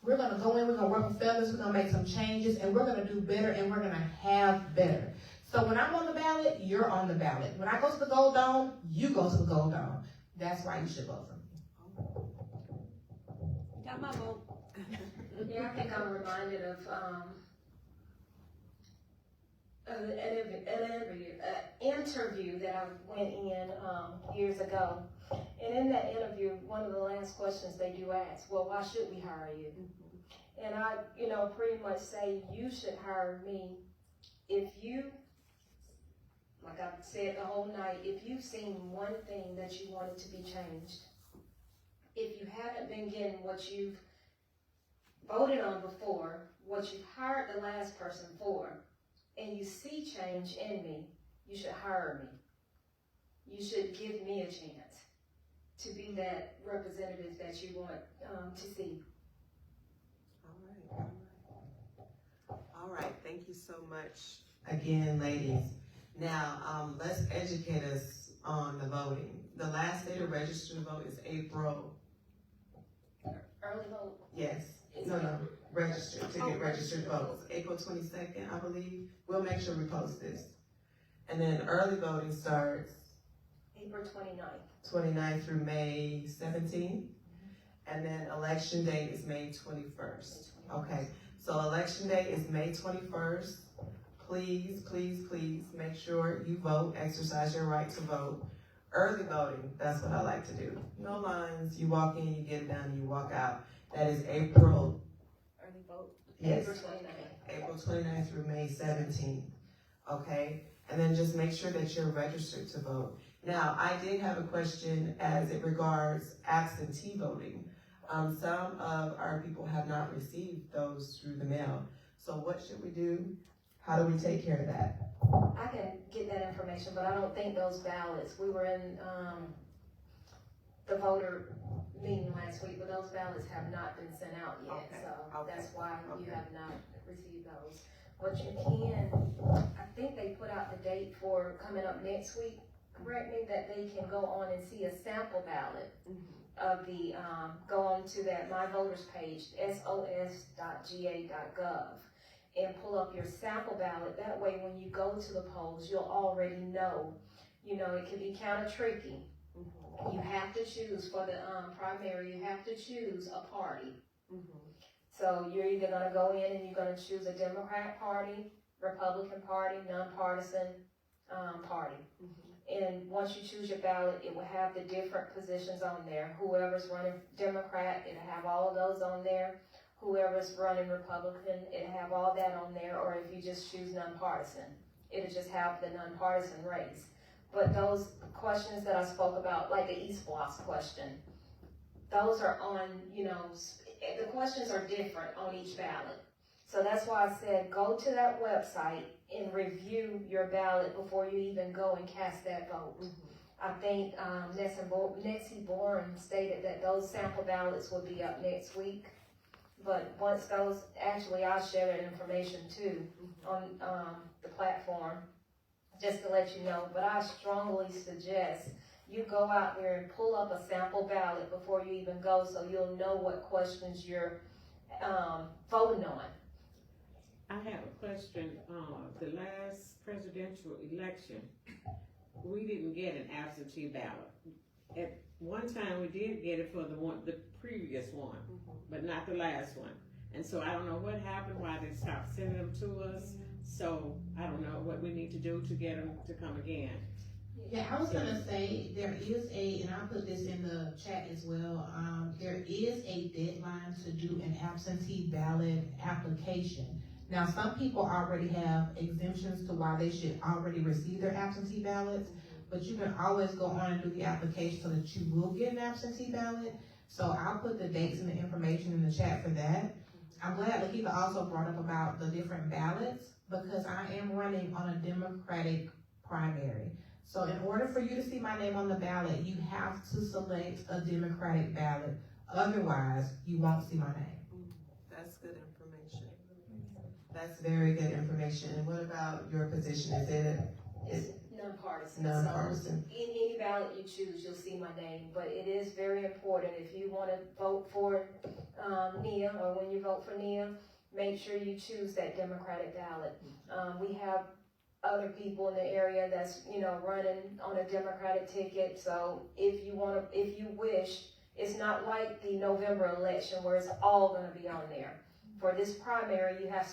we're going to go in, we're going to work with fellas, we're going to make some changes, and we're going to do better, and we're going to have better. So when I'm on the ballot, you're on the ballot. When I go to the Gold Dome, you go to the Gold Dome. That's why you should vote for me. Got my vote. Yeah, I think I'm reminded of interview that I went in years ago. And in that interview, one of the last questions they do ask, well, why should we hire you? And I, pretty much say, you should hire me if you, like I said the whole night, if you've seen one thing that you wanted to be changed, if you haven't been getting what you've voted on before, what you've hired the last person for, and you see change in me, you should hire me. You should give me a chance to be that representative that you want to see. All right. Thank you so much again, ladies. Now, let's educate us on the voting. The last day to register to vote is April. Early vote. Yes. No. Register to get registered to vote. It's April 22nd, I believe. We'll make sure we post this. And then early voting starts April 29th. 29th through May 17th. And then election day is May 21st. Okay. So election day is May 21st. Please, please, please make sure you vote, exercise your right to vote. Early voting, that's what I like to do. No lines, you walk in, you get it done, you walk out. That is April. Early vote. Yes. April 29th. April 29th through May 17th. Okay? And then just make sure that you're registered to vote. Now, I did have a question as it regards absentee voting. Some of our people have not received those through the mail. So what should we do? How do we take care of that? I can get that information, but I don't think those ballots, we were in the voter meeting last week, but those ballots have not been sent out yet. Okay. So Okay. that's why you Okay. have not received those. What you can, I think they put out the date for coming up next week, correct me, that they can go on and see a sample ballot of the, go on to that My Voters page, sos.ga.gov, and pull up your sample ballot. That way, when you go to the polls, you'll already know. It can be kind of tricky. You have to choose for the primary, you have to choose a party. So you're either gonna go in and you're gonna choose a Democrat party, Republican party, nonpartisan party. And once you choose your ballot, it will have the different positions on there. Whoever's running Democrat, it'll have all of those on there. Whoever's running Republican, it'll have all that on there. Or if you just choose nonpartisan, it'll just have the nonpartisan race. But those questions that I spoke about, like the East Blocks question, those are on, the questions are different on each ballot. So that's why I said go to that website and review your ballot before you even go and cast that vote. I think Nancy Boren stated that those sample ballots will be up next week. But once those, actually I'll share that information too on the platform, just to let you know. But I strongly suggest you go out there and pull up a sample ballot before you even go, so you'll know what questions you're voting on. I have a question. The last presidential election, we didn't get an absentee ballot. At one time, we did get it for the previous one, but not the last one. And so I don't know what happened, why they stopped sending them to us. So I don't know what we need to do to get them to come again. Yeah, I was gonna say, there is and I'll put this in the chat as well, there is a deadline to do an absentee ballot application. Now, some people already have exemptions to why they should already receive their absentee ballots, but you can always go on and do the application so that you will get an absentee ballot. So I'll put the dates and the information in the chat for that. I'm glad Laketha also brought up about the different ballots, because I am running on a Democratic primary. So in order for you to see my name on the ballot, you have to select a Democratic ballot. Otherwise, you won't see my name. That's good information. That's very good information. And what about your position? Is Nonpartisan. nonpartisan? So any ballot you choose, you'll see my name. But it is very important, if you want to vote for Nia, or when you vote for Nia, make sure you choose that Democratic ballot. We have other people in the area that's, running on a Democratic ticket. So if you wish, it's not like the November election where it's all going to be on there. For this primary, you have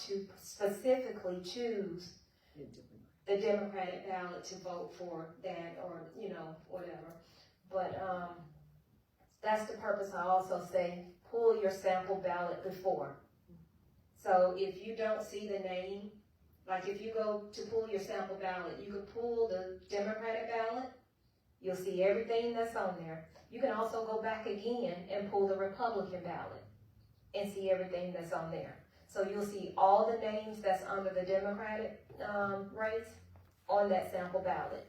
to specifically choose the Democratic ballot to vote for that, or, you know, whatever. But, that's the purpose. I also say, pull your sample ballot before. So if you don't see the name, like if you go to pull your sample ballot, you can pull the Democratic ballot. You'll see everything that's on there. You can also go back again and pull the Republican ballot and see everything that's on there. So you'll see all the names that's under the Democratic race on that sample ballot.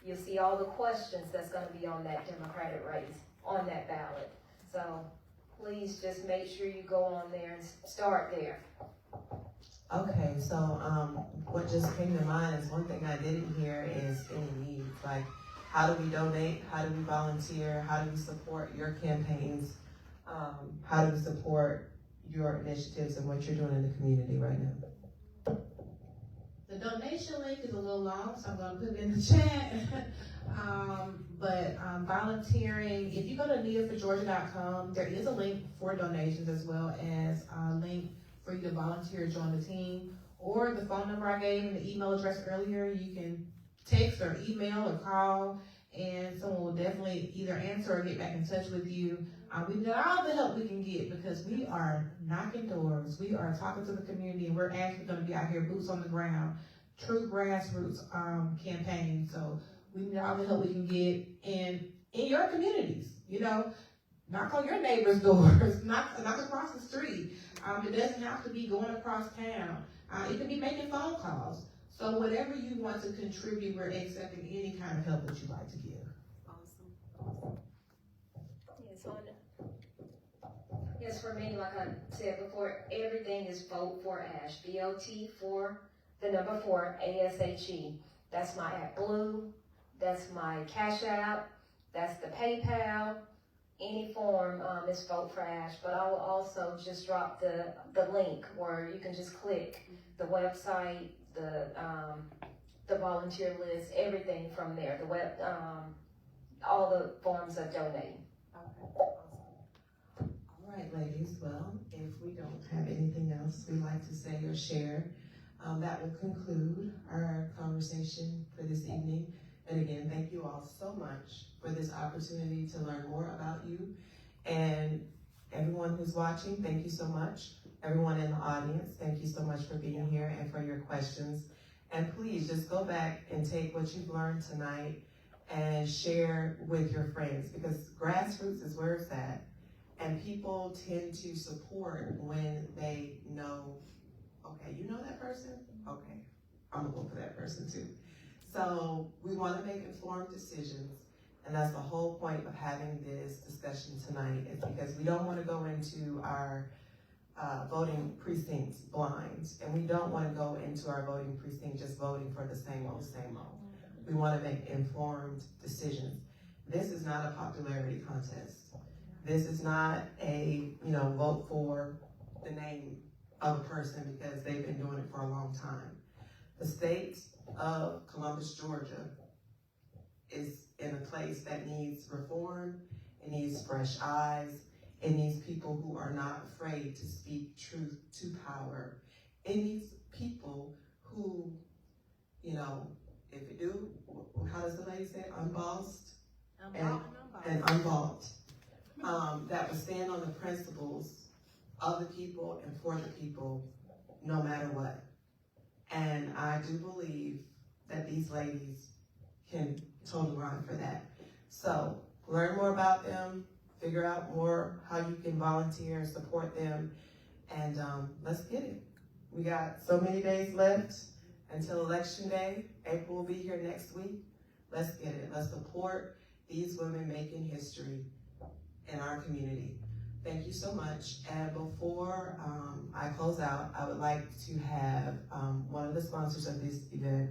You'll see all the questions that's going to be on that Democratic race on that ballot. So please just make sure you go on there and start there. Okay, so what just came to mind is one thing I didn't hear is any needs. Like, how do we donate? How do we volunteer? How do we support your campaigns? How do we support your initiatives and what you're doing in the community right now? The donation link is a little long, so I'm going to put it in the chat. But volunteering, if you go to neaforgeorgia.com, there is a link for donations as well as a link for you to volunteer, join the team, or the phone number I gave and the email address earlier. You can text or email or call, and someone will definitely either answer or get back in touch with you. We need all the help we can get because we are knocking doors. We are talking to the community, and we're actually going to be out here boots on the ground, true grassroots campaign. So we need all the help we can get in your communities. You know, knock on your neighbor's doors, knock across the street. It doesn't have to be going across town. It can be making phone calls. So whatever you want to contribute, we're accepting any kind of help that you'd like to give. Awesome. Yes, for me, like I said before, everything is vote for Ashe. VOT for the number 4, ASHE. That's my AdBlue. That's my Cash App. That's the PayPal. Any form is vote for Ashe. But I will also just drop the link where you can just click the website, the volunteer list, everything from there. The web, all the forms of donating. All right, ladies, well, if we don't have anything else we'd like to say or share, that will conclude our conversation for this evening. And again, thank you all so much for this opportunity to learn more about you. And everyone who's watching, thank you so much. Everyone in the audience, thank you so much for being here and for your questions. And please just go back and take what you've learned tonight and share with your friends, because grassroots is where it's at. And people tend to support when they know, okay, you know that person? Okay, I'm gonna vote for that person too. So we wanna make informed decisions, and that's the whole point of having this discussion tonight, is because we don't wanna go into our voting precincts blind, and we don't wanna go into our voting precinct just voting for the same old, same old. We wanna make informed decisions. This is not a popularity contest. This is not a, vote for the name of a person because they've been doing it for a long time. The state of Columbus, Georgia is in a place that needs reform. It needs fresh eyes. It needs people who are not afraid to speak truth to power. It needs people who, if you do, how does the lady say, unbossed and unbought. That would stand on the principles of the people and for the people, no matter what. And I do believe that these ladies can totally run for that. So learn more about them, figure out more how you can volunteer and support them, and let's get it. We got so many days left until Election Day. April will be here next week. Let's get it. Let's support these women making history in our community. Thank you so much. And before I close out, I would like to have one of the sponsors of this event,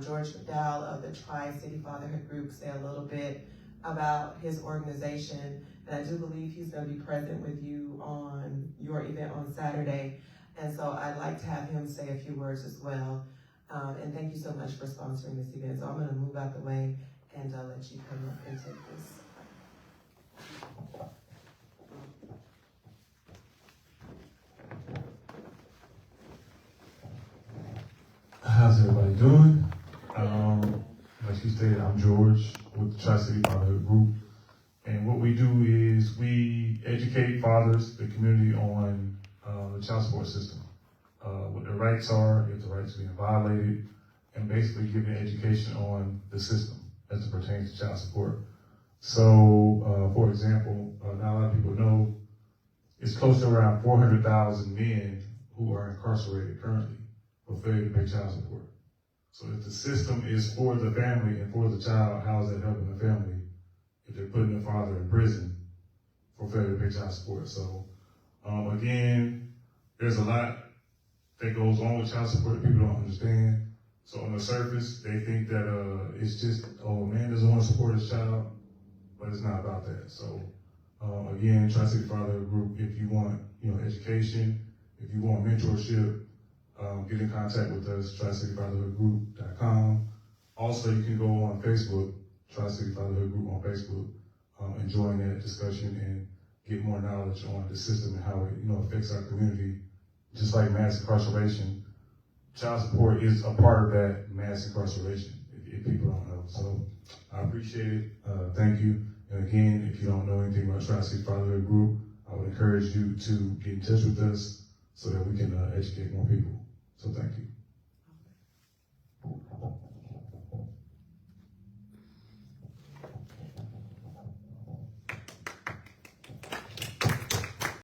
George McDowell of the Tri-City Fatherhood Group, say a little bit about his organization. And I do believe he's going to be present with you on your event on Saturday. And so I'd like to have him say a few words as well. And thank you so much for sponsoring this event. So I'm going to move out the way and let you come up and take this. How's everybody she stated, I'm George with the Tri-City Fatherhood Group. And what we do is we educate fathers, the community, on the child support system. What their rights are, if the rights are being violated, and basically giving education on the system as it pertains to child support. So, for example, not a lot of people know, it's close to around 400,000 men who are incarcerated currently for failure to pay child support. So if the system is for the family and for the child, how is that helping the family if they're putting the father in prison for failure to pay child support? So, again, there's a lot that goes on with child support that people don't understand. So on the surface, they think that it's just, oh, a man doesn't want to support his child, but it's not about that. So again, Tri-City Fatherhood Group, if you want, education, if you want mentorship, get in contact with us, TriCityFatherhoodGroup.com. Also, you can go on Facebook, Tri-City Fatherhood Group on Facebook, and join that discussion and get more knowledge on the system and how it, affects our community. Just like mass incarceration, child support is a part of that mass incarceration, if people don't know. So I appreciate it. Thank you. And again, if you don't know anything about Tri-City Fatherhood Group, I would encourage you to get in touch with us so that we can educate more people. So thank you.